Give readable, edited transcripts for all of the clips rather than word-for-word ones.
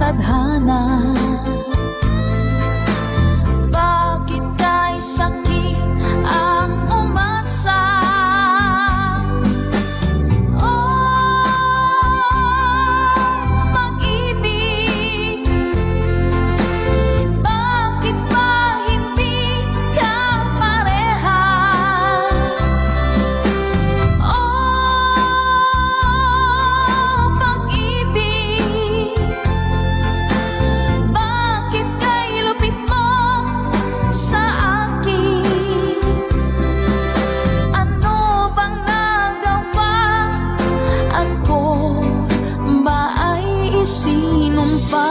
tadhana. Bakit kay sakit ang umasa? Pag-ibig, bakit ba hindi ka parehas? Pag-ibig, bakit kay lupit mo sa akin? Ano bang nagawa? Ako ba ay isinumpa?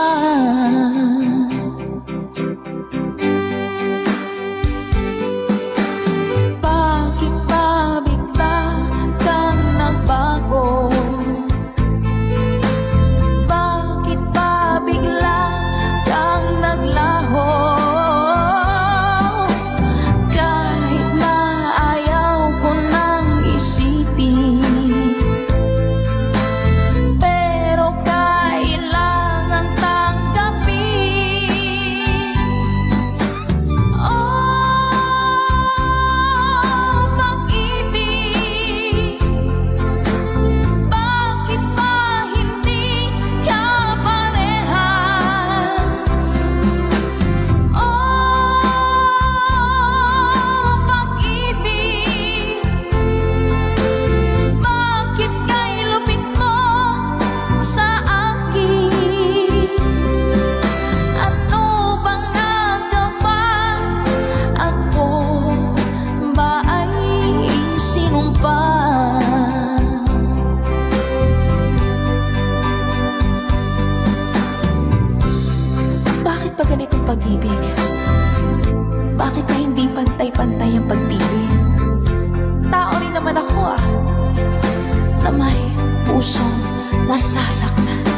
Bakit ba bigla kang nagbago? Bakit ba bigla kang naglaho? Kahit na ayaw ko nang isipin, pero kailangan tanggapin. Pag-ibig, bakit ba hindi ka parehas? Pag-ibig, bakit kay lupit mo sa akin? Ano bang nagawa? Ako ba ay sinumpa? Bakit ba ganitong pag-ibig? Bakit ba hindi pantay-pantay ang pagpili? Tao rin naman ako na may pusong nasasaktan.